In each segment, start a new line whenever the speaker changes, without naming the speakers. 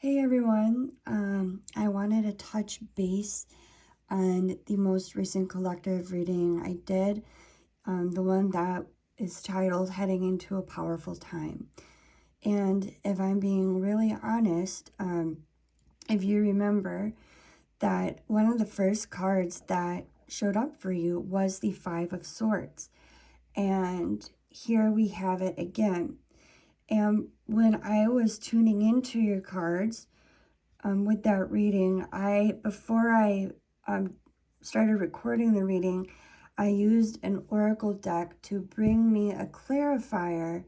Hey everyone, I wanted to touch base on the most recent collective reading I did, the one that is titled Heading into a Powerful Time. And if I'm being really honest, if you remember that one of the first cards that showed up for you was the Five of Swords. And here we have it again. And when I was tuning into your cards, with that reading, before I started recording the reading, I used an oracle deck to bring me a clarifier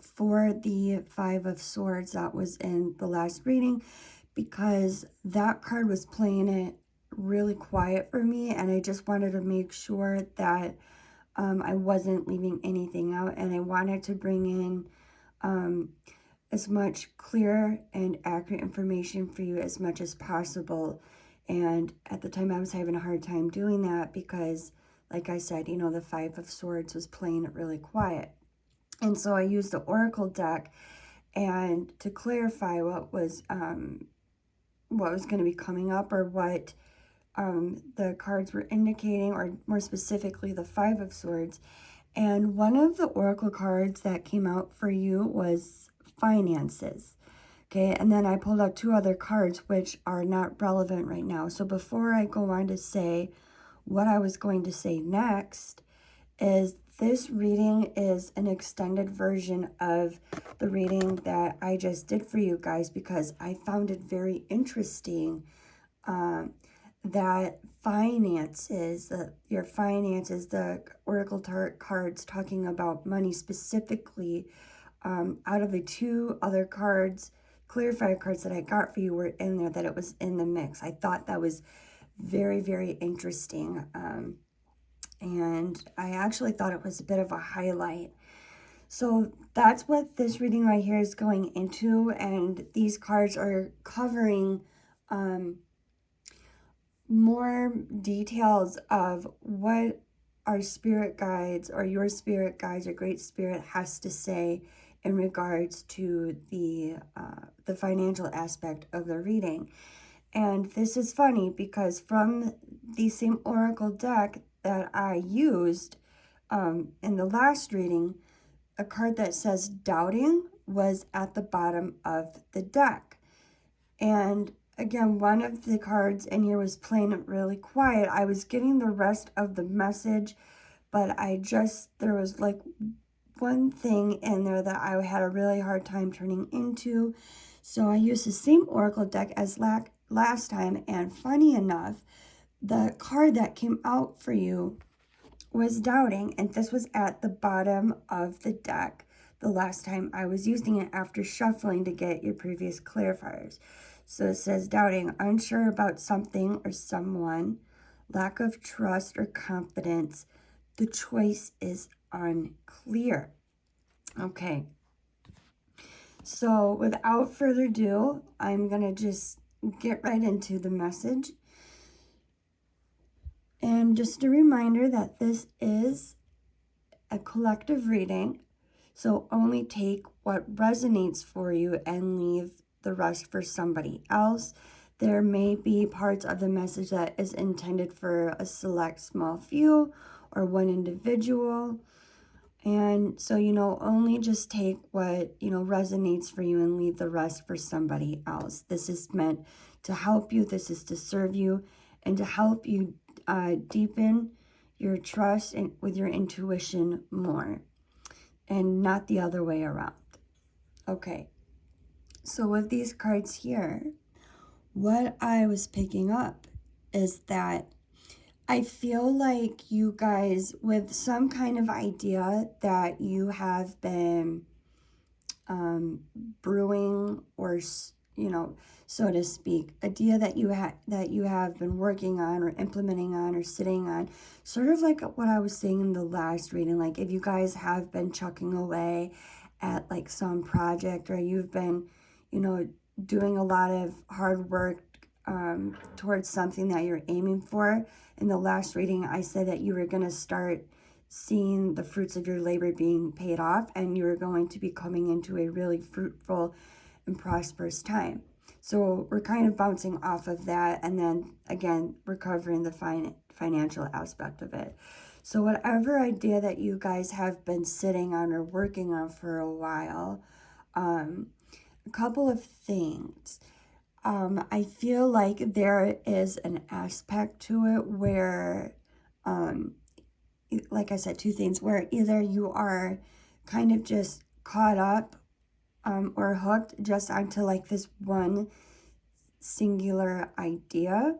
for the Five of Swords that was in the last reading, because that card was playing it really quiet for me, and I just wanted to make sure that I wasn't leaving anything out, and I wanted to bring in as much clear and accurate information for you as much as possible. And at the time I was having a hard time doing that because, like I said, the Five of Swords was playing it really quiet. And so I used the Oracle deck and to clarify what was going to be coming up, or what the cards were indicating, or more specifically the Five of Swords. And one of the oracle cards that came out for you was finances. Okay, and then I pulled out two other cards which are not relevant right now. So before I go on to say what I was going to say next, is this reading is an extended version of the reading that I just did for you guys, because I found it very interesting that your finances, the oracle cards talking about money specifically, out of the two other cards, clarifier cards that I got for you, were in there, that it was in the mix. I thought that was very, very interesting. And I actually thought it was a bit of a highlight. So that's what this reading right here is going into. And these cards are covering more details of what our spirit guides, or your spirit guides, or great spirit has to say in regards to the financial aspect of the reading. And this is funny because from the same oracle deck that I used in the last reading, a card that says doubting was at the bottom of the deck. And again, one of the cards in here was playing it really quiet. I was getting the rest of the message, but there was like one thing in there that I had a really hard time turning into. So I used the same oracle deck as last time, and funny enough, the card that came out for you was doubting, and this was at the bottom of the deck the last time I was using it after shuffling to get your previous clarifiers. So it says doubting, unsure about something or someone, lack of trust or confidence. The choice is unclear. Okay. So without further ado, I'm going to just get right into the message. And just a reminder that this is a collective reading, so only take what resonates for you and leave the rest for somebody else. There may be parts of the message that is intended for a select small few or one individual. And so, only just take what, resonates for you and leave the rest for somebody else. This is meant to help you. This is to serve you and to help you deepen your trust with your intuition more, and not the other way around. Okay, so with these cards here, what I was picking up is that I feel like you guys, with some kind of idea that you have been brewing, or so to speak, idea that you have been working on or implementing on or sitting on, sort of like what I was saying in the last reading. Like if you guys have been chucking away at like some project, or you've been doing a lot of hard work towards something that you're aiming for. In the last reading, I said that you were going to start seeing the fruits of your labor being paid off, and you're going to be coming into a really fruitful and prosperous time. So we're kind of bouncing off of that, and then again recovering the financial aspect of it. So whatever idea that you guys have been sitting on or working on for a while, a couple of things. I feel like there is an aspect to it where, like I said, two things, where either you are kind of just caught up or hooked just onto like this one singular idea.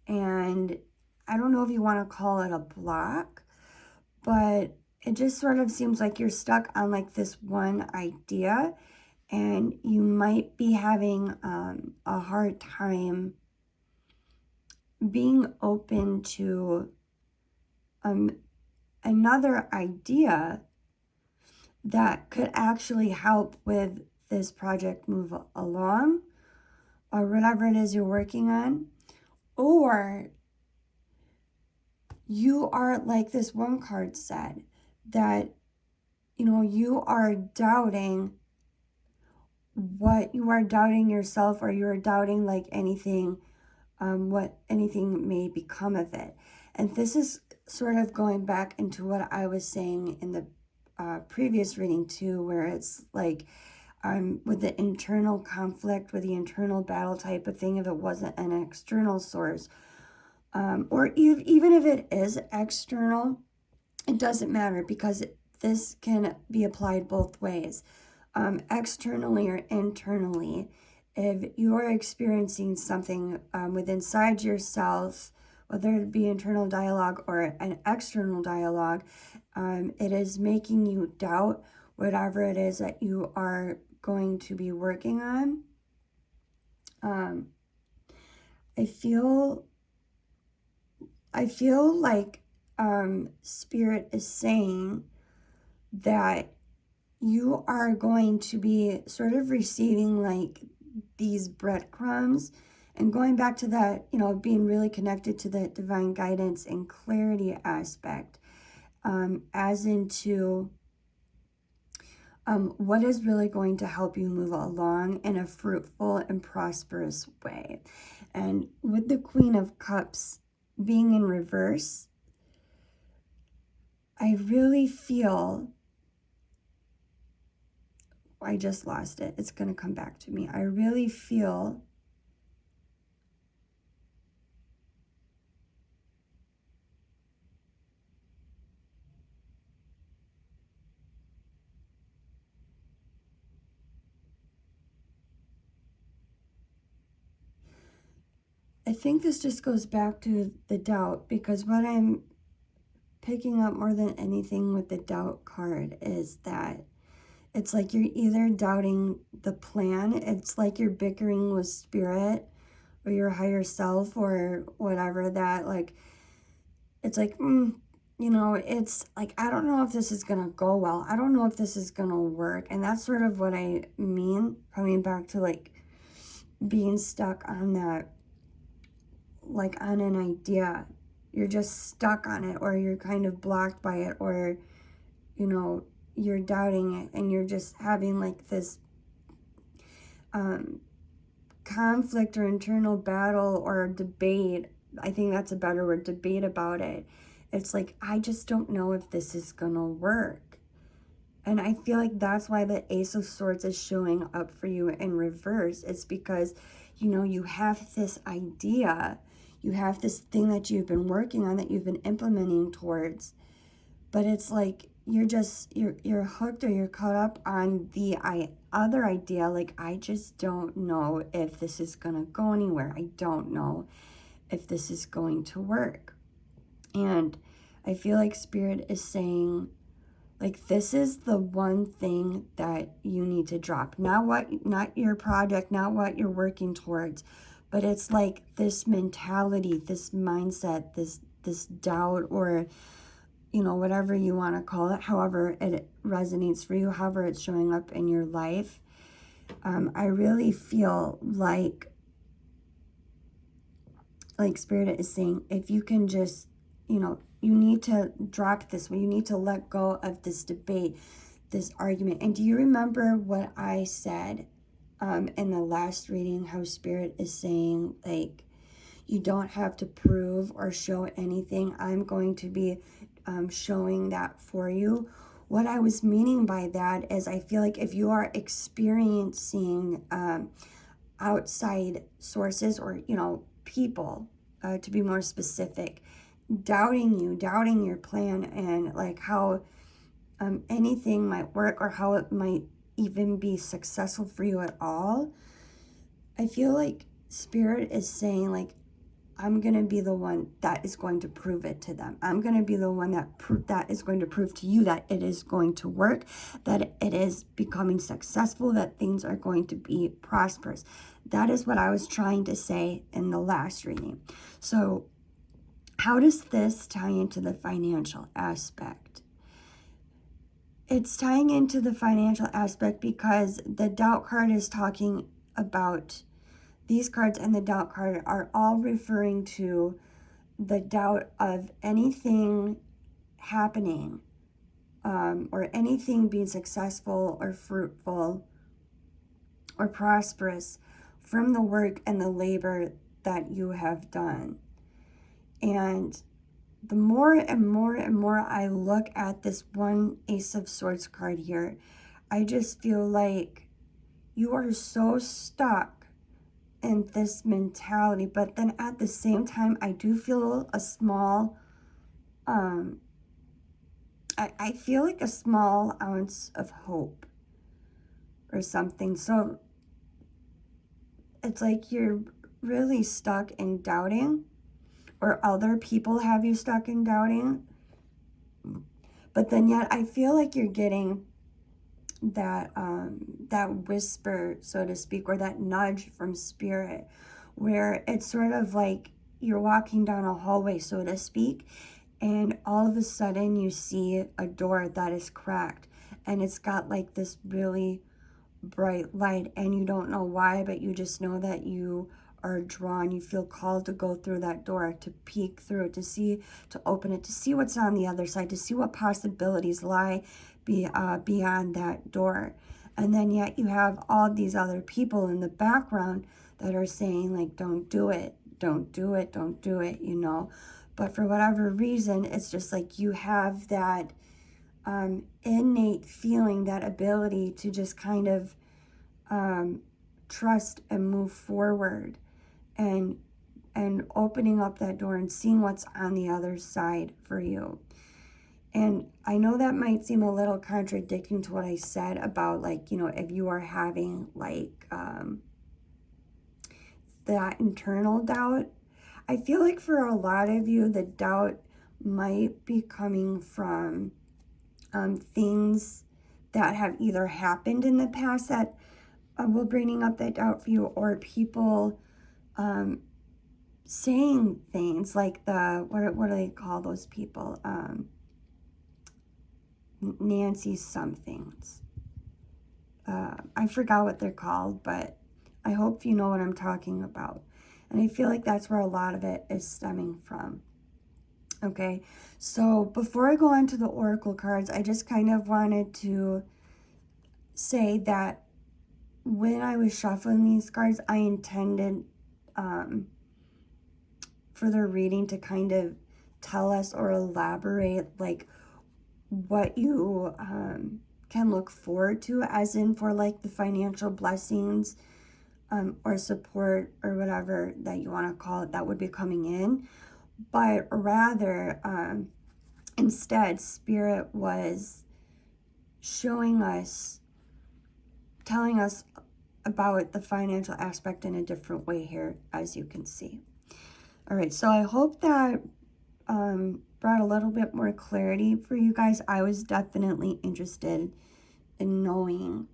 And I don't know if you want to call it a block, but it just sort of seems like you're stuck on like this one idea, and you might be having a hard time being open to another idea that could actually help with this project move along, or whatever it is you're working on. Or you are like this one card said, that you are doubting yourself, or you're doubting like anything, what anything may become of it. And this is sort of going back into what I was saying in the previous reading too, where it's like with the internal conflict, with the internal battle type of thing, if it wasn't an external source, or even if it is external, it doesn't matter, because this can be applied both ways, externally or internally. If you are experiencing something with inside yourself, whether it be internal dialogue or an external dialogue, it is making you doubt whatever it is that you are going to be working on. I feel like Spirit is saying that you are going to be sort of receiving like these breadcrumbs, and going back to that, being really connected to the divine guidance and clarity aspect, as into what is really going to help you move along in a fruitful and prosperous way. And with the Queen of Cups being in reverse, I really feel, I just lost it. It's going to come back to me. I really feel I think this just goes back to the doubt, because what I'm picking up more than anything with the doubt card is that it's like you're either doubting the plan, it's like you're bickering with Spirit or your higher self or whatever, that like, it's like, it's like, I don't know if this is going to go well. I don't know if this is going to work. And that's sort of what I mean, coming back to like being stuck on that, like on an idea. You're just stuck on it, or you're kind of blocked by it, or, you're doubting it, and you're just having like this conflict or internal battle or debate. I think that's a better word, debate about it. It's like, I just don't know if this is gonna work. And I feel like that's why the Ace of Swords is showing up for you in reverse. It's because, you have this idea, you have this thing that you've been working on, that you've been implementing towards, but it's like you're hooked, or you're caught up on the other idea. Like, I just don't know if this is gonna go anywhere. I don't know if this is going to work. And I feel like Spirit is saying, like, this is the one thing that you need to drop. Not your project, not what you're working towards, but it's like this mentality, this mindset, this doubt, or, whatever you want to call it, however it resonates for you, however it's showing up in your life. I really feel like Spirit is saying, if you can just, you need to drop this, you need to let go of this debate, this argument. And do you remember what I said in the last reading, how Spirit is saying, like, you don't have to prove or show anything. I'm going to be showing that for you. What I was meaning by that is I feel like if you are experiencing outside sources, or, you know, people, to be more specific, doubting you, doubting your plan, and like how anything might work or how it might even be successful for you at all, I feel like Spirit is saying, like, I'm going to be the one that is going to prove it to them. I'm going to be the one that is going to prove to you that it is going to work, that it is becoming successful, that things are going to be prosperous. That is what I was trying to say in the last reading. So how does this tie into the financial aspect? It's tying into the financial aspect because the doubt card is talking about, these cards and the doubt card are all referring to the doubt of anything happening or anything being successful or fruitful or prosperous from the work and the labor that you have done. And the more and more and more I look at this one Ace of Swords card here, I just feel like you are so stuck in this mentality. But then at the same time, I do feel a small, I feel like a small ounce of hope or something. So it's like you're really stuck in doubting, or other people have you stuck in doubting. But then yet I feel like you're getting that that whisper, so to speak, or that nudge from Spirit, where it's sort of like you're walking down a hallway, so to speak, and all of a sudden you see a door that is cracked and it's got like this really bright light, and you don't know why, but you just know that you are drawn, you feel called to go through that door, to peek through it, to see, to open it, to see what's on the other side, to see what possibilities lie beyond that door. And then yet you have all these other people in the background that are saying, like, don't do it, don't do it, don't do it, you know. But for whatever reason, it's just like you have that innate feeling, that ability to just kind of trust and move forward, and opening up that door and seeing what's on the other side for you. And I know that might seem a little contradicting to what I said about, like, you know, if you are having like that internal doubt. I feel like for a lot of you, the doubt might be coming from things that have either happened in the past that will bringing up that doubt for you, or people saying things like the, what do they call those people? Nancy somethings. I forgot what they're called, but I hope you know what I'm talking about. And I feel like that's where a lot of it is stemming from. Okay, so before I go on to the Oracle cards, I just kind of wanted to say that when I was shuffling these cards, I intended for the reading to kind of tell us or elaborate like what you can look forward to, as in for like the financial blessings or support or whatever that you want to call it that would be coming in. But rather, instead, Spirit was showing us, telling us about the financial aspect in a different way here, as you can see. All right, so I hope that brought a little bit more clarity for you guys. I was definitely interested in knowing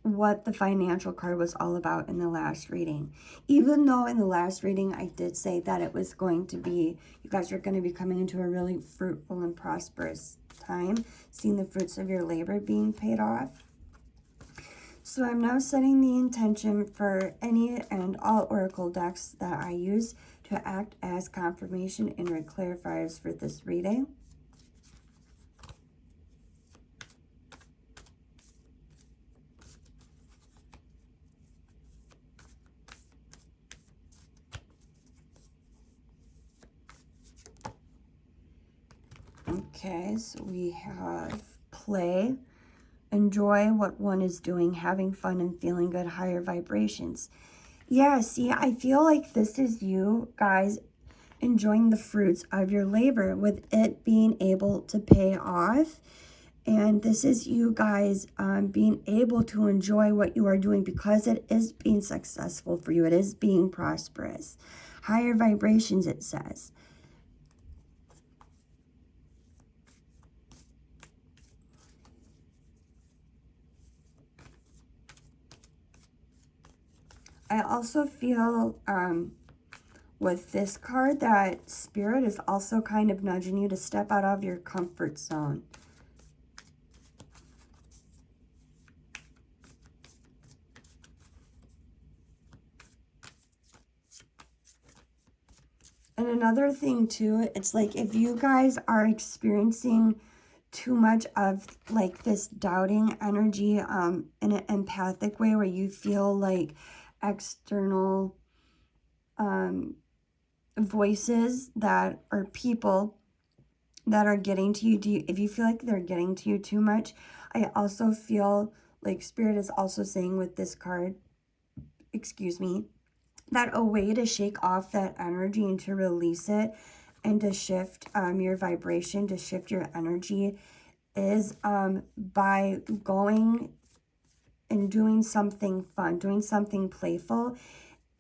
what the financial card was all about in the last reading. Even though in the last reading I did say that it was going to be, you guys are going to be coming into a really fruitful and prosperous time, seeing the fruits of your labor being paid off. So I'm now setting the intention for any and all Oracle decks that I use to act as confirmation and clarifiers for this reading. Okay, so we have play, enjoy what one is doing, having fun and feeling good, higher vibrations. Yeah, see, I feel like this is you guys enjoying the fruits of your labor with it being able to pay off. And this is you guys being able to enjoy what you are doing because it is being successful for you. It is being prosperous. Higher vibrations, it says. I also feel with this card that Spirit is also kind of nudging you to step out of your comfort zone. And another thing too, it's like if you guys are experiencing too much of like this doubting energy in an empathic way where you feel like external voices that are people that are getting to you, if you feel like they're getting to you too much, I also feel like Spirit is also saying with this card, excuse me, that a way to shake off that energy and to release it and to shift your vibration, to shift your energy is by going and doing something fun, doing something playful.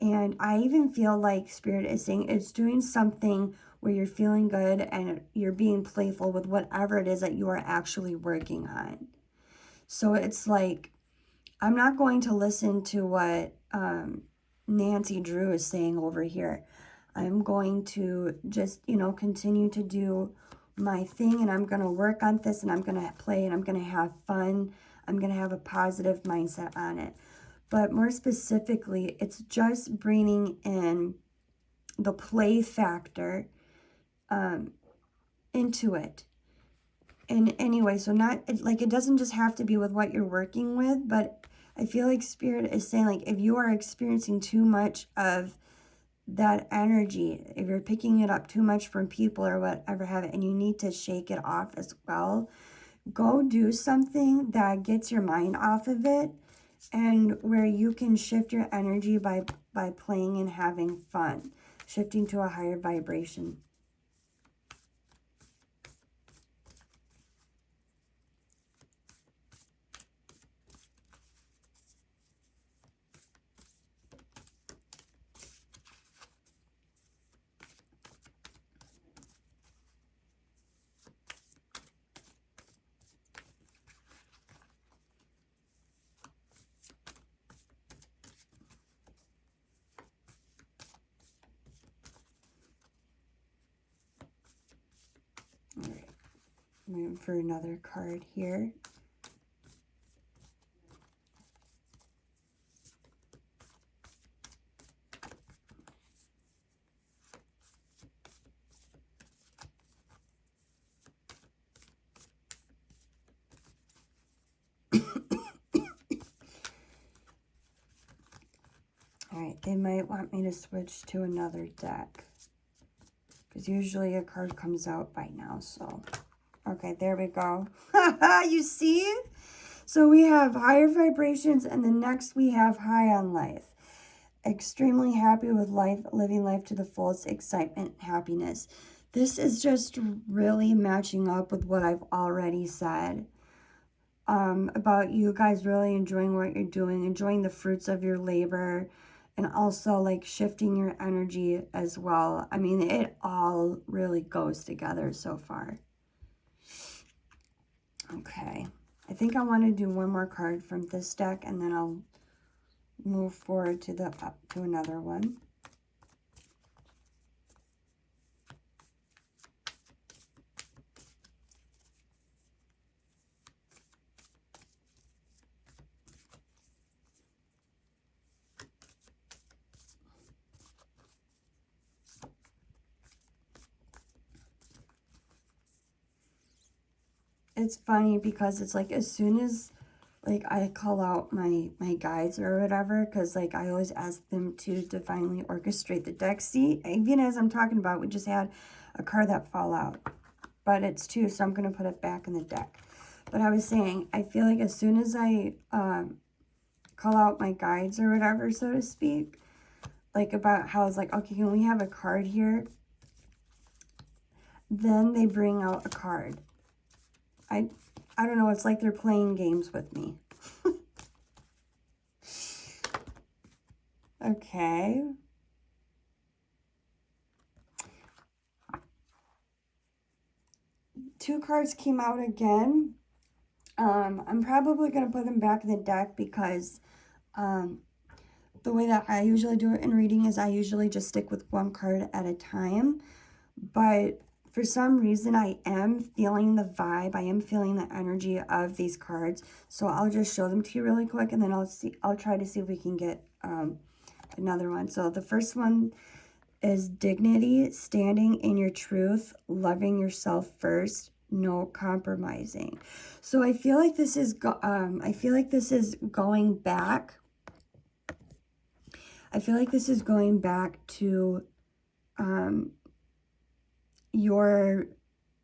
And I even feel like Spirit is saying it's doing something where you're feeling good and you're being playful with whatever it is that you are actually working on. So it's like, I'm not going to listen to what Nancy Drew is saying over here. I'm going to just, you know, continue to do my thing, and I'm going to work on this, and I'm going to play, and I'm going to have fun. I'm going to have a positive mindset on it. But more specifically, it's just bringing in the play factor into it. And anyway, so not like it doesn't just have to be with what you're working with, but I feel like Spirit is saying, like, if you are experiencing too much of that energy, if you're picking it up too much from people or whatever have it, and you need to shake it off as well, go do something that gets your mind off of it and where you can shift your energy by playing and having fun, shifting to a higher vibration. All right, I'm waiting for another card here. All right, they might want me to switch to another deck because usually a card comes out by now. So, okay, there we go. You see? So we have higher vibrations, and then next we have high on life. Extremely happy with life, living life to the fullest, excitement, happiness. This is just really matching up with what I've already said about you guys really enjoying what you're doing, enjoying the fruits of your labor, and also like shifting your energy as well. I mean, it all really goes together so far. Okay, I think I want to do one more card from this deck, and then I'll move forward to the to another one. It's funny because it's like as soon as like I call out my guides or whatever, because like I always ask them to divinely orchestrate the deck. See, even as I'm talking about, we just had a card that fall out. but it's 2, so I'm going to put it back in the deck. But I was saying, I feel like as soon as I call out my guides or whatever, so to speak, like about how it's like, okay, can we have a card here? Then they bring out a card. I don't know, it's like they're playing games with me. Okay. Two cards came out again. I'm probably going to put them back in the deck because the way that I usually do it in reading is I usually just stick with one card at a time. But for some reason, I am feeling the vibe. I am feeling the energy of these cards. So I'll just show them to you really quick, and then I'll try to see if we can get another one. So the first one is dignity, standing in your truth, loving yourself first, no compromising. So I feel like this is going back. I feel like this is going back to your,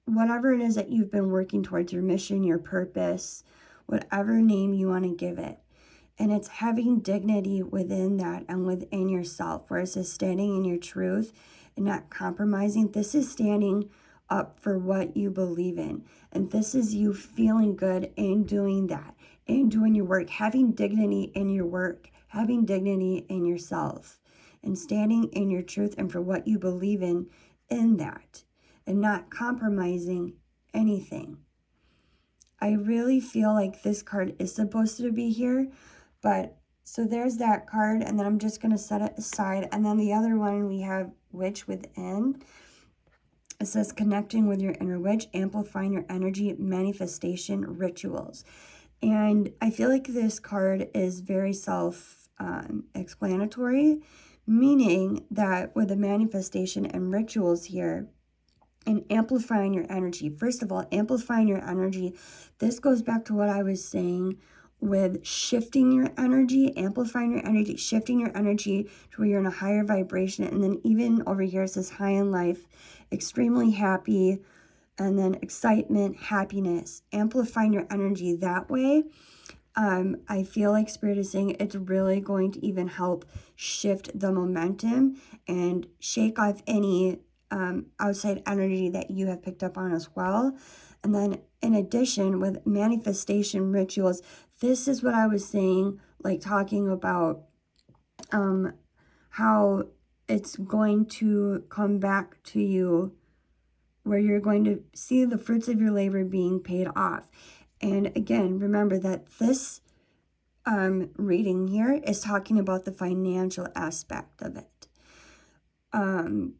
whatever it is that you've been working towards, your mission, your purpose, whatever name you want to give it. And it's having dignity within that and within yourself, where it says standing in your truth and not compromising. This is standing up for what you believe in. And this is you feeling good and doing that, and doing your work, having dignity in your work, having dignity in yourself, and standing in your truth and for what you believe in that, and not compromising anything. I really feel like this card is supposed to be here. But so there's that card, and then I'm just going to set it aside. And then the other one, we have Witch Within. It says connecting with your inner witch, amplifying your energy, manifestation rituals. And I feel like this card is very self-explanatory, meaning that with the manifestation and rituals here, and amplifying your energy. First of all, amplifying your energy. This goes back to what I was saying with shifting your energy, amplifying your energy, shifting your energy to where you're in a higher vibration. And then even over here, it says high in life, extremely happy, and then excitement, happiness, amplifying your energy that way. I feel like Spirit is saying it's really going to even help shift the momentum and shake off any outside energy that you have picked up on as well. And then in addition, with manifestation rituals, this is what I was saying, like talking about how it's going to come back to you, where you're going to see the fruits of your labor being paid off. And again, remember that this reading here is talking about the financial aspect of it. And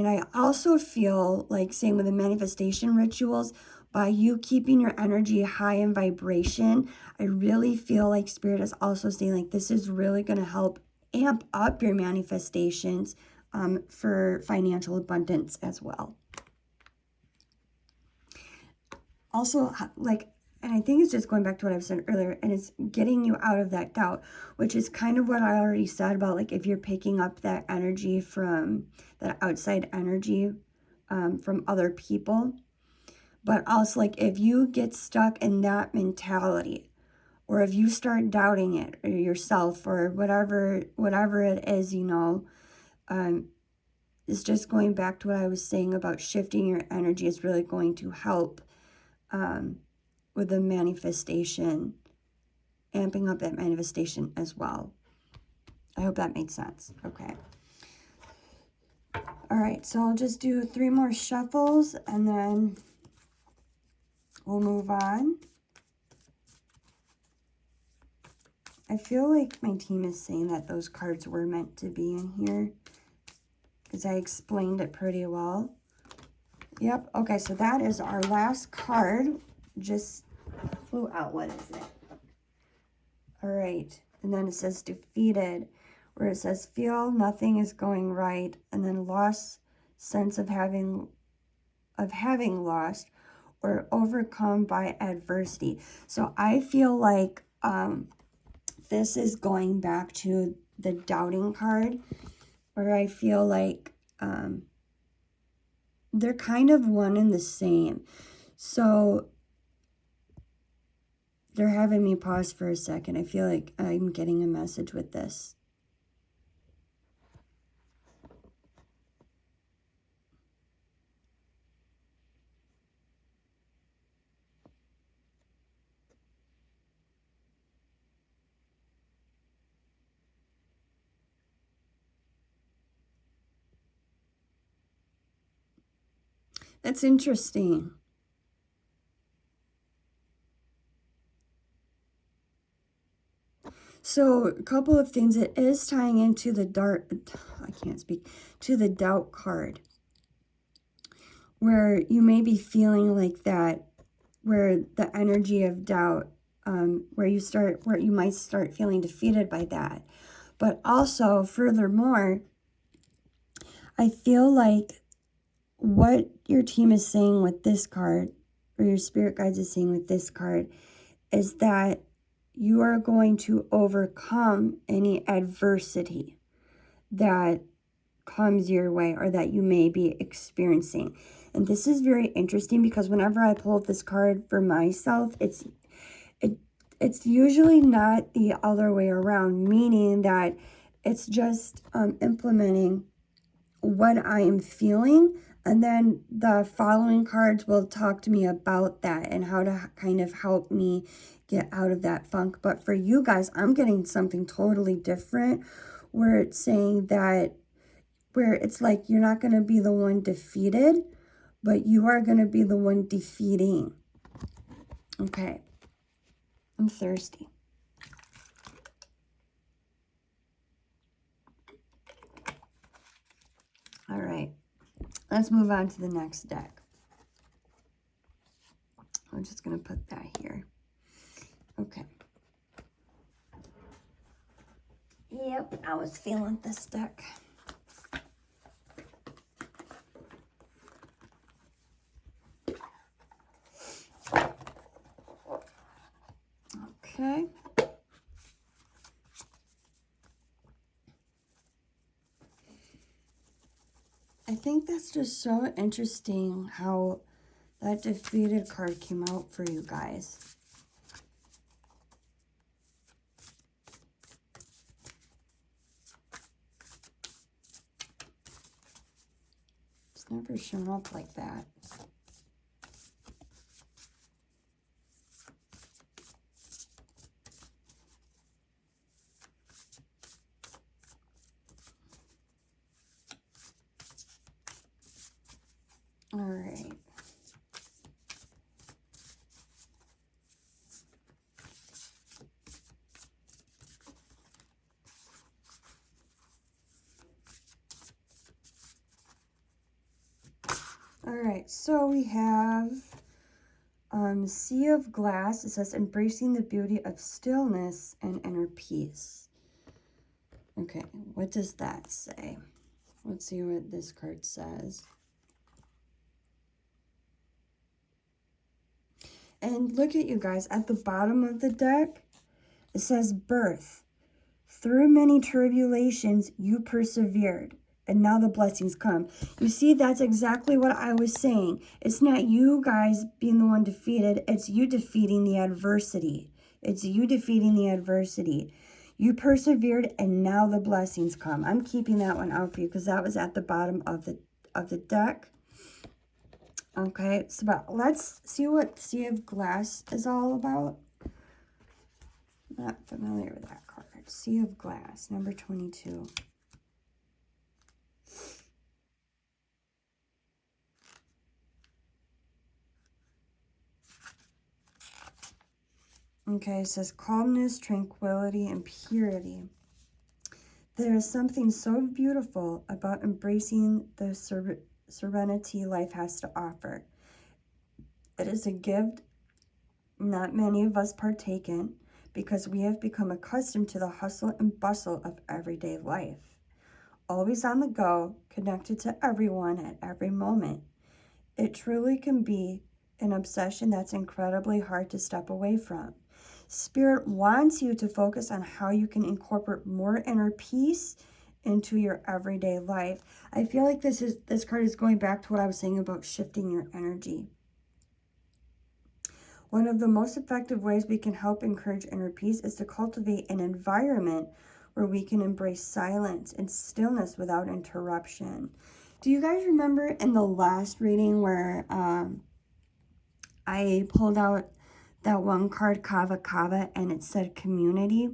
I also feel like, same with the manifestation rituals, by you keeping your energy high in vibration, I really feel like Spirit is also saying like this is really going to help amp up your manifestations for financial abundance as well. Also, like, and I think it's just going back to what I've said earlier, and it's getting you out of that doubt, which is kind of what I already said about, like, if you're picking up that energy from that outside energy from other people. But also, like, if you get stuck in that mentality, or if you start doubting it or yourself or whatever it is, you know, it's just going back to what I was saying about shifting your energy is really going to help with the manifestation, amping up that manifestation as well. I hope that made sense. Okay. All right, so I'll just do 3 more shuffles and then we'll move on. I feel like my team is saying that those cards were meant to be in here because I explained it pretty well. Yep, okay, so that is our last card. Just flew out. What is it? All right, and then it says defeated, where it says feel nothing is going right, and then lost sense of having lost or overcome by adversity. So I feel like this is going back to the doubting card, where I feel like they're kind of one and the same. So they're having me pause for a second. I feel like I'm getting a message with this. That's interesting. So a couple of things. It is tying into the to the doubt card, where you may be feeling like that, where the energy of doubt, where you might start feeling defeated by that. But also, furthermore, I feel like what your team is saying with this card, or your spirit guides is saying with this card, is that you are going to overcome any adversity that comes your way or that you may be experiencing. And this is very interesting because whenever I pull this card for myself, it's usually not the other way around, meaning that it's just implementing what I am feeling, and then the following cards will talk to me about that and how to kind of help me get out of that funk. But for you guys, I'm getting something totally different, where it's saying that, where it's like you're not going to be the one defeated, but you are going to be the one defeating. Okay. I'm thirsty. All right. Let's move on to the next deck. I'm just going to put that here. Okay. Yep, I was feeling this deck. Okay. I think that's just so interesting how that defeated card came out for you guys. It's never shown up like that. All right. All right, so we have Sea of Glass. It says, embracing the beauty of stillness and inner peace. Okay, what does that say? Let's see what this card says. And look at you guys, at the bottom of the deck, it says birth. Through many tribulations, you persevered, and now the blessings come. You see, that's exactly what I was saying. It's not you guys being the one defeated. It's you defeating the adversity. It's you defeating the adversity. You persevered, and now the blessings come. I'm keeping that one out for you because that was at the bottom of the deck. Okay, so let's see what Sea of Glass is all about. Not familiar with that card. Sea of Glass, number 22. Okay, it says calmness, tranquility, and purity. There is something so beautiful about embracing the serenity life has to offer. It is a gift not many of us partake in because we have become accustomed to the hustle and bustle of everyday life. Always on the go, connected to everyone at every moment. It truly can be an obsession that's incredibly hard to step away from. Spirit wants you to focus on how you can incorporate more inner peace into your everyday life. I feel like this card is going back to what I was saying about shifting your energy. One of the most effective ways we can help encourage inner peace is to cultivate an environment where we can embrace silence and stillness without interruption. Do you guys remember in the last reading where I pulled out that one card, Kava Kava, and it said community?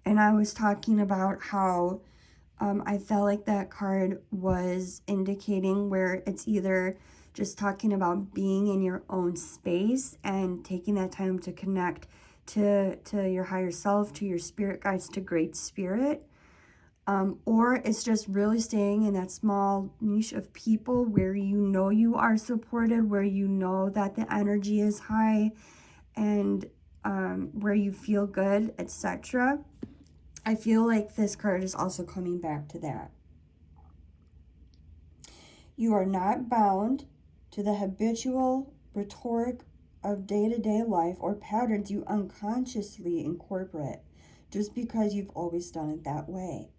And I was talking about how I felt like that card was indicating where it's either just talking about being in your own space and taking that time to connect to your higher self, to your spirit guides, to Great Spirit. Or it's just really staying in that small niche of people where you know you are supported, where you know that the energy is high, and where you feel good, etc. I feel like this card is also coming back to that. You are not bound to the habitual rhetoric of day-to-day life or patterns you unconsciously incorporate just because you've always done it that way.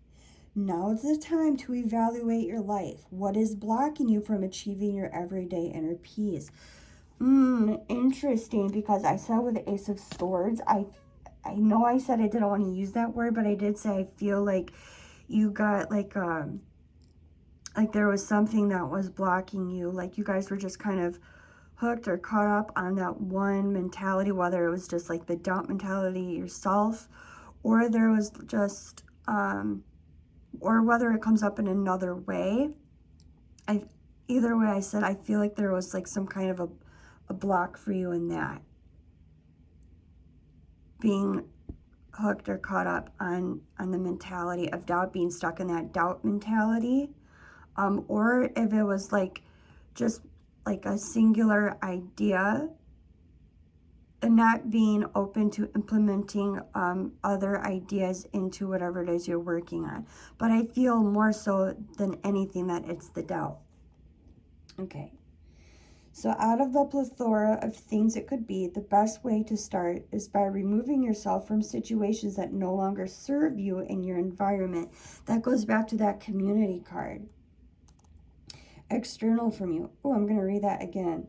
Now is the time to evaluate your life. What is blocking you from achieving your everyday inner peace? Interesting, because I said with the Ace of Swords, I know I said I didn't want to use that word, but I did say I feel like you got like there was something that was blocking you, like you guys were just kind of hooked or caught up on that one mentality, whether it was just like the doubt mentality yourself, or there was just or whether it comes up in another way. Either way, I said I feel like there was like some kind of a block for you in that, being hooked or caught up on the mentality of doubt, being stuck in that doubt mentality, or if it was like just like a singular idea and not being open to implementing other ideas into whatever it is you're working on. But I feel more so than anything that it's the doubt. Okay. So out of the plethora of things it could be, the best way to start is by removing yourself from situations that no longer serve you in your environment. That goes back to that community card. External from you. Oh, I'm going to read that again.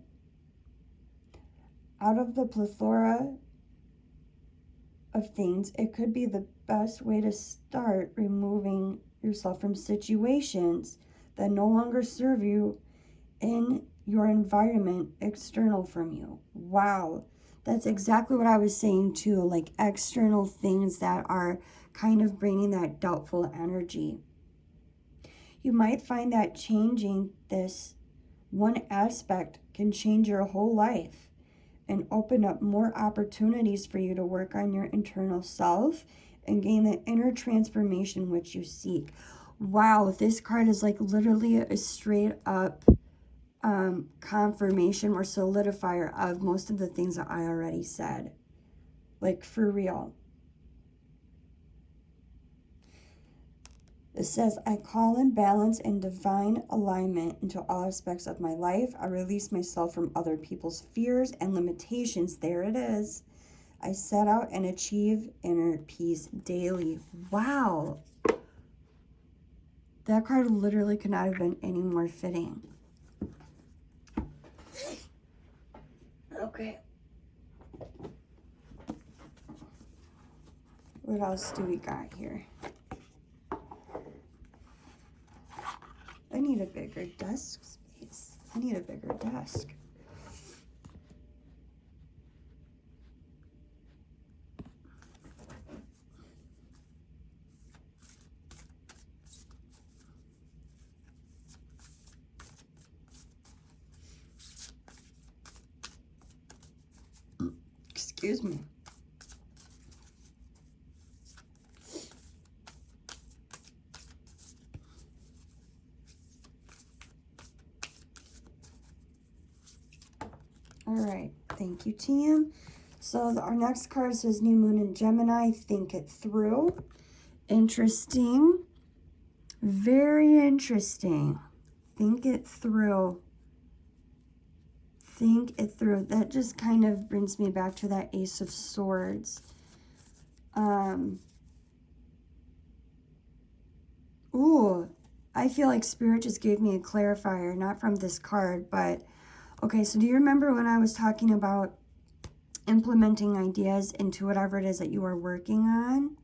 Out of the plethora of things, it could be the best way to start removing yourself from situations that no longer serve you in your environment, external from you. Wow, that's exactly what I was saying too, like external things that are kind of bringing that doubtful energy. You might find that changing this one aspect can change your whole life and open up more opportunities for you to work on your internal self and gain the inner transformation which you seek. Wow, this card is like literally a straight up confirmation or solidifier of most of the things that I already said. Like, for real. It says, I call in balance and divine alignment into all aspects of my life. I release myself from other people's fears and limitations. There it is. I set out and achieve inner peace daily. Wow. That card literally could not have been any more fitting. Okay. What else do we got here? I need a bigger desk space. I need a bigger desk. Excuse me. All right, thank you, team. So our next card says New Moon in Gemini, think it through. Interesting. Very interesting. Think it through. Think it through. That just kind of brings me back to that Ace of Swords. Ooh, I feel like Spirit just gave me a clarifier, not from this card, but okay, so do you remember when I was talking about implementing ideas into whatever it is that you are working on?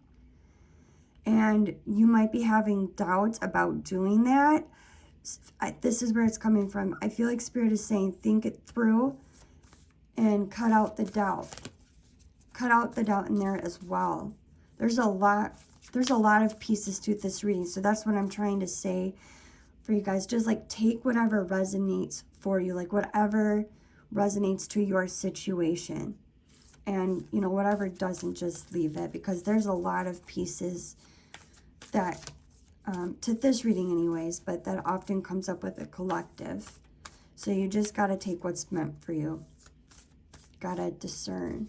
And you might be having doubts about doing that. This is where it's coming from. I feel like Spirit is saying, think it through and cut out the doubt. Cut out the doubt in there as well. There's a lot of pieces to this reading. So that's what I'm trying to say for you guys. Just like take whatever resonates for you, like whatever resonates to your situation. And, you know, whatever doesn't, just leave it, because there's a lot of pieces that, to this reading anyways, but that often comes up with a collective. So you just got to take what's meant for you. Got to discern.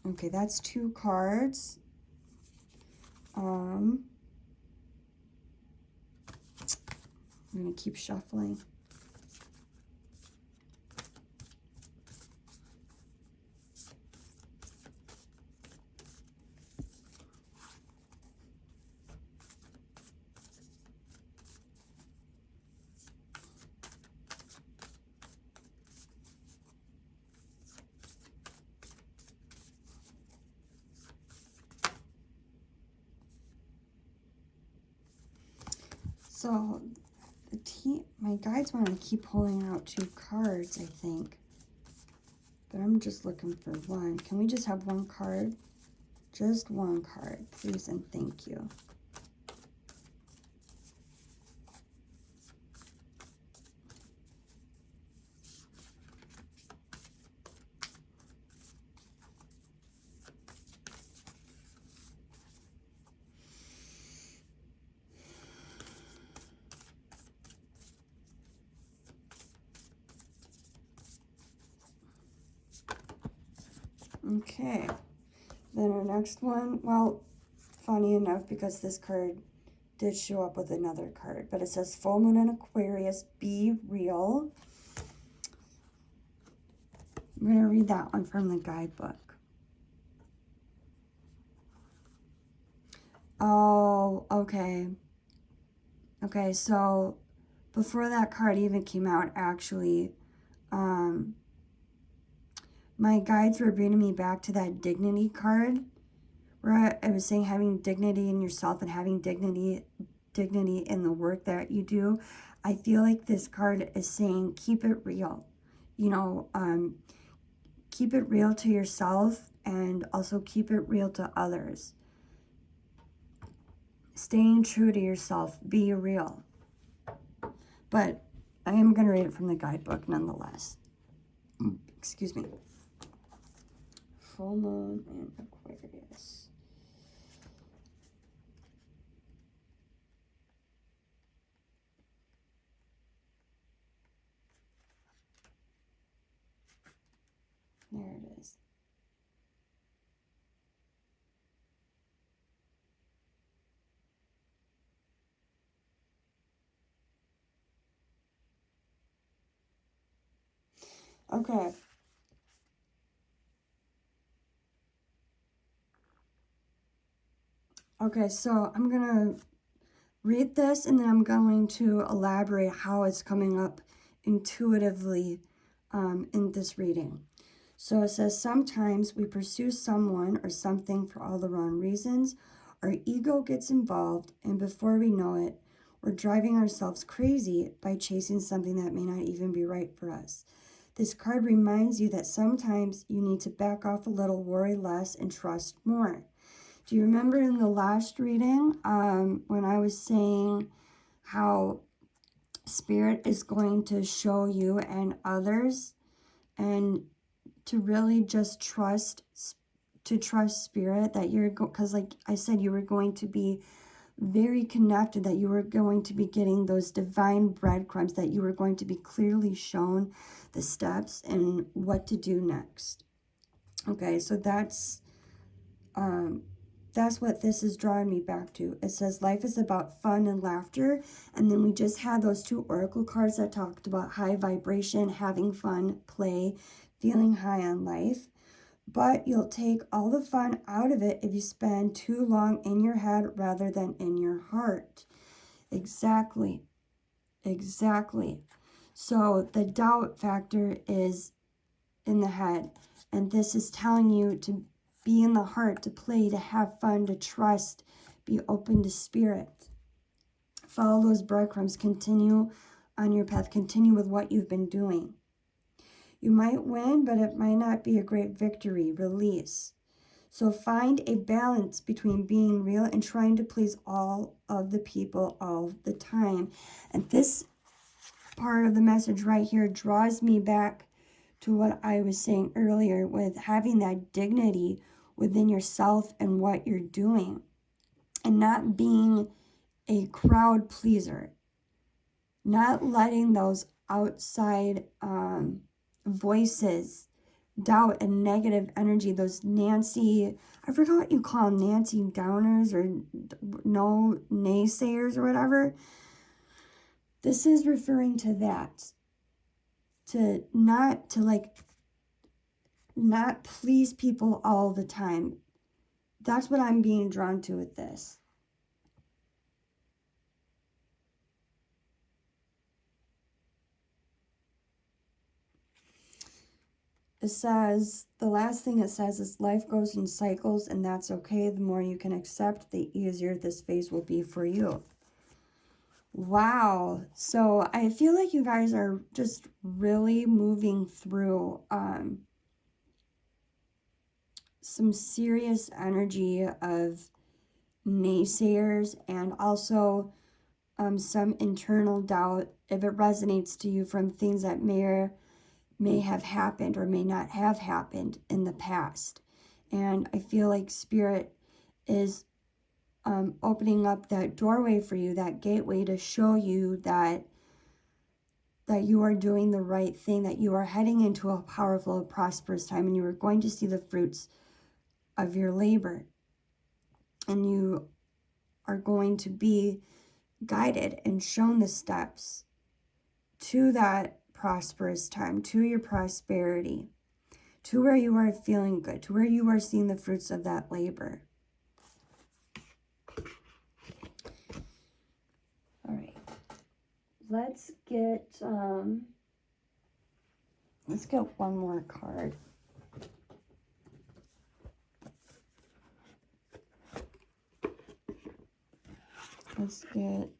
Okay, that's 2 cards. I'm going to keep shuffling. So my guides want to keep pulling out 2 cards, I think. But I'm just looking for one. Can we just have 1 card? Just 1 card, please and thank you. Okay, then our next one, well, funny enough, because this card did show up with another card, but it says Full Moon in Aquarius, be real. I'm going to read that one from the guidebook. Oh, okay. Okay, so before that card even came out, actually, my guides were bringing me back to that dignity card, where I was saying having dignity in yourself and having dignity in the work that you do. I feel like this card is saying keep it real. You know, keep it real to yourself and also keep it real to others. Staying true to yourself, be real. But I am going to read it from the guidebook nonetheless. Excuse me. Full Moon in Aquarius. There it is. Okay. Okay, so I'm going to read this and then I'm going to elaborate how it's coming up intuitively in this reading. So it says, sometimes we pursue someone or something for all the wrong reasons. Our ego gets involved, and before we know it, we're driving ourselves crazy by chasing something that may not even be right for us. This card reminds you that sometimes you need to back off a little, worry less, and trust more. Do you remember in the last reading when I was saying how Spirit is going to show you and others, and to really just trust Spirit, that you're because like I said, you were going to be very connected, that you were going to be getting those divine breadcrumbs, that you were going to be clearly shown the steps and what to do next. Okay, so that's what this is drawing me back to. It says life is about fun and laughter, and then we just had those 2 oracle cards that talked about high vibration, having fun, play, feeling high on life. but you'll take all the fun out of it if you spend too long in your head rather than in your heart. Exactly. Exactly. So the doubt factor is in the head, and this is telling you to be in the heart, to play, to have fun, to trust, be open to spirit. Follow those breadcrumbs, continue on your path, continue with what you've been doing. You might win, but it might not be a great victory. Release. So find a balance between being real and trying to please all of the people all the time. And this part of the message right here draws me back to what I was saying earlier with having that dignity within yourself and what you're doing, and not being a crowd pleaser, not letting those outside voices, doubt and negative energy, those Nancy, I forgot what you call them, Nancy Downers or no naysayers or whatever. This is referring to that. To not please people all the time. That's what I'm being drawn to with this. It says, the last thing it says is life goes in cycles, and that's okay. The more you can accept, the easier this phase will be for you. Wow. So I feel like you guys are just really moving through some serious energy of naysayers, and also some internal doubt, if it resonates to you, from things that may have happened or may not have happened in the past. And I feel like Spirit is opening up that doorway for you, that gateway, to show you that you are doing the right thing, that you are heading into a powerful, prosperous time, and you are going to see the fruits of your labor. And you are going to be guided and shown the steps to that prosperous time, to your prosperity, to where you are feeling good, to where you are seeing the fruits of that labor. All right, let's get one more card. Let's get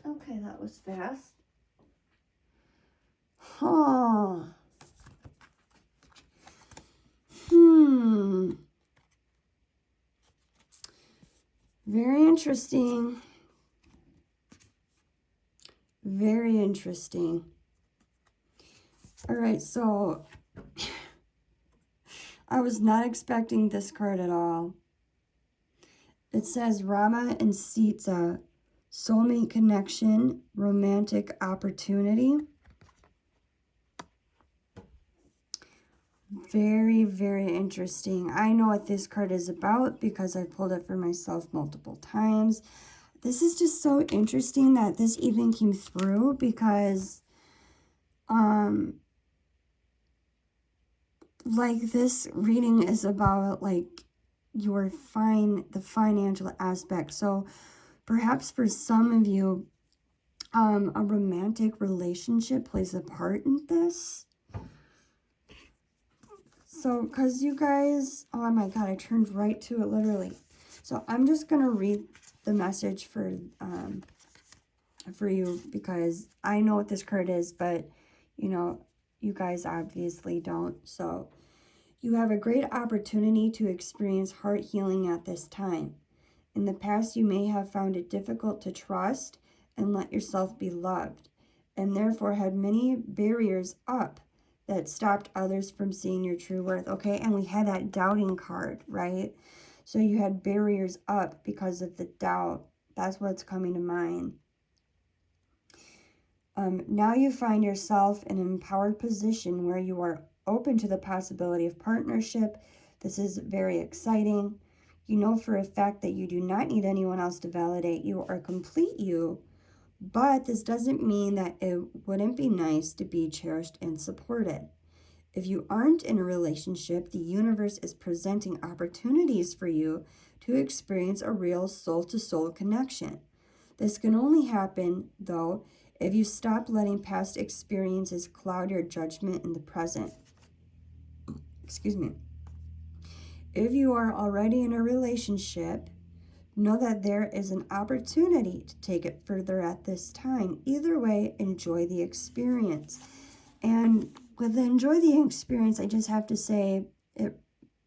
okay, that was fast. Huh. Very interesting. Very interesting. All right, so I was not expecting this card at all. It says Rama and Sita, soulmate connection, romantic opportunity. Very, very interesting. I know what this card is about because I pulled it for myself multiple times. This is just so interesting that this even came through, because like, this reading is about like the financial aspect. So perhaps for some of you, a romantic relationship plays a part in this. So, because you guys, oh my God, I turned right to it literally. So I'm just going to read the message for you, because I know what this card is, but, you know, you guys obviously don't. So you have a great opportunity to experience heart healing at this time. In the past, you may have found it difficult to trust and let yourself be loved, and therefore had many barriers up. that stopped others from seeing your true worth. Okay, and we had that doubting card, right? So you had barriers up because of the doubt. That's what's coming to mind. Now you find yourself in an empowered position where you are open to the possibility of partnership. This is very exciting. You know for a fact that you do not need anyone else to validate you or complete you, but this doesn't mean that it wouldn't be nice to be cherished and supported. If you aren't in a relationship, the universe is presenting opportunities for you to experience a real soul-to-soul connection. This can only happen, though, if you stop letting past experiences cloud your judgment in the present. Excuse me. If you are already in a relationship, know that there is an opportunity to take it further at this time. Either way, enjoy the experience. And with the enjoy the experience, I just have to say, it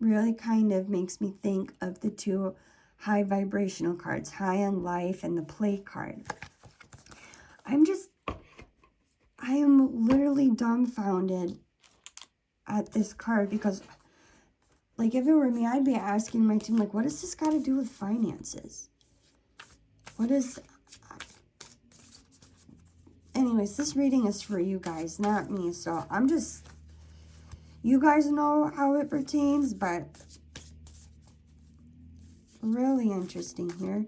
really kind of makes me think of the two high vibrational cards, high on life and the play card. I am literally dumbfounded at this card because, like, if it were me, I'd be asking my team, like, what does this got to do with finances? Anyways, this reading is for you guys, not me. So you guys know how it pertains, but really interesting here.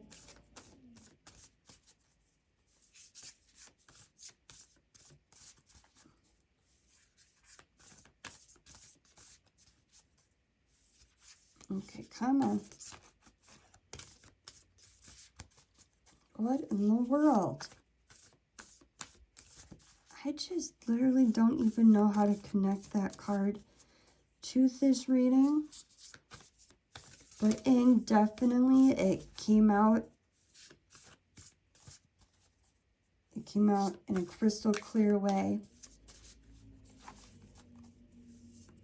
Okay, come on. What in the world? I just literally don't even know how to connect that card to this reading. But definitely it came out. It came out in a crystal clear way.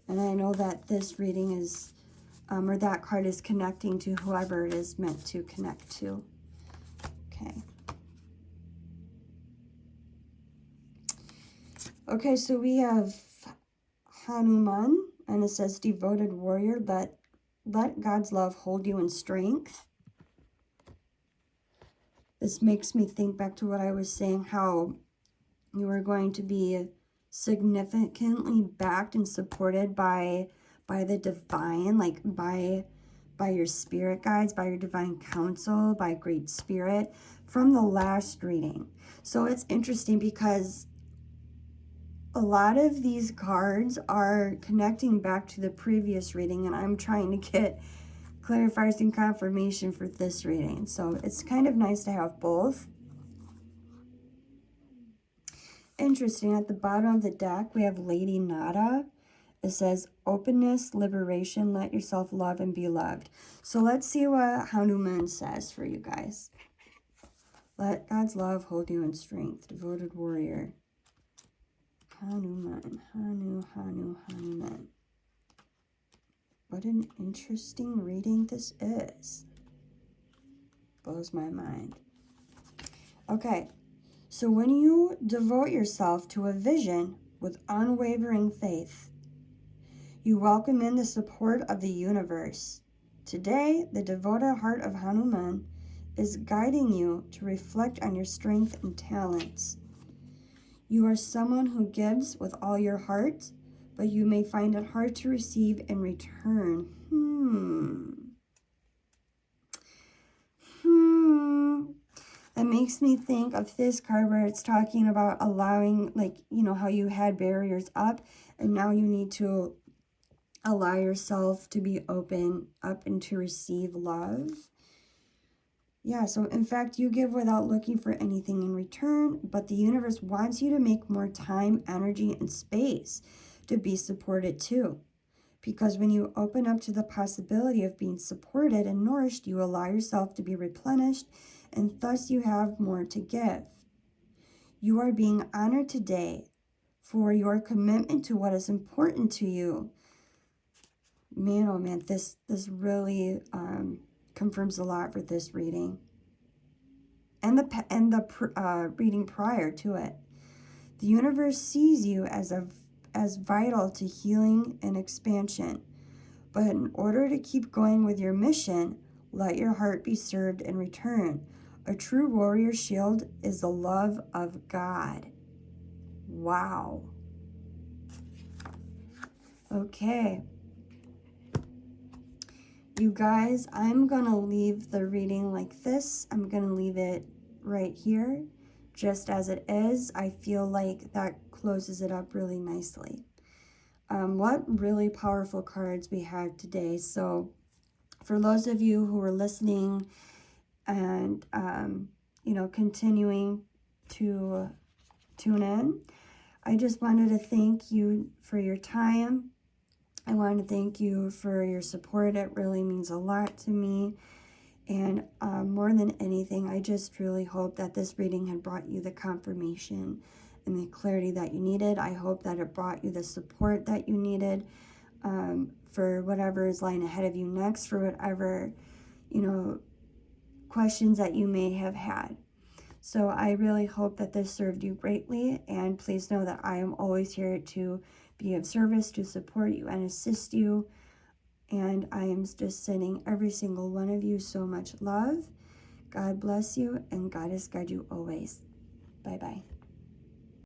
And I know that this reading is, or that card is connecting to whoever it is meant to connect to. Okay. Okay, so we have Hanuman, and it says, devoted warrior, let God's love hold you in strength. This makes me think back to what I was saying, how you are going to be significantly backed and supported by the divine, like by your spirit guides, by your divine counsel, by Great Spirit from the last reading. So it's interesting because a lot of these cards are connecting back to the previous reading, and I'm trying to get clarifiers and confirmation for this reading. So it's kind of nice to have both. Interesting, at the bottom of the deck, we have Lady Nada. It says, openness, liberation, let yourself love and be loved. So let's see what Hanuman says for you guys. Let God's love hold you in strength. Devoted warrior. Hanuman. Hanuman. What an interesting reading this is. Blows my mind. Okay. So when you devote yourself to a vision with unwavering faith, you welcome in the support of the universe. Today, the devoted heart of Hanuman is guiding you to reflect on your strength and talents. You are someone who gives with all your heart, but you may find it hard to receive in return. That makes me think of this card where it's talking about allowing, like, you know, how you had barriers up and now you need to allow yourself to be open up and to receive love. Yeah, so in fact, you give without looking for anything in return, but the universe wants you to make more time, energy, and space to be supported too. Because when you open up to the possibility of being supported and nourished, you allow yourself to be replenished, and thus you have more to give. You are being honored today for your commitment to what is important to you. Man, oh man, this really confirms a lot for this reading. And the reading prior to it. The universe sees you as as vital to healing and expansion. But in order to keep going with your mission, let your heart be served in return. A true warrior shield is the love of God. Wow. Okay. You guys, I'm going to leave the reading like this. I'm going to leave it right here, just as it is. I feel like that closes it up really nicely. What really powerful cards we had today. So for those of you who are listening and, you know, continuing to tune in, I just wanted to thank you for your time. I want to thank you for your support. It really means a lot to me. And more than anything, I just really hope that this reading had brought you the confirmation and the clarity that you needed. I hope that it brought you the support that you needed for whatever is lying ahead of you next, for whatever, you know, questions that you may have had. So I really hope that this served you greatly, and please know that I am always here to be of service, to support you and assist you, and I am just sending every single one of you so much love. God bless you, and God has guided you always. Bye-bye.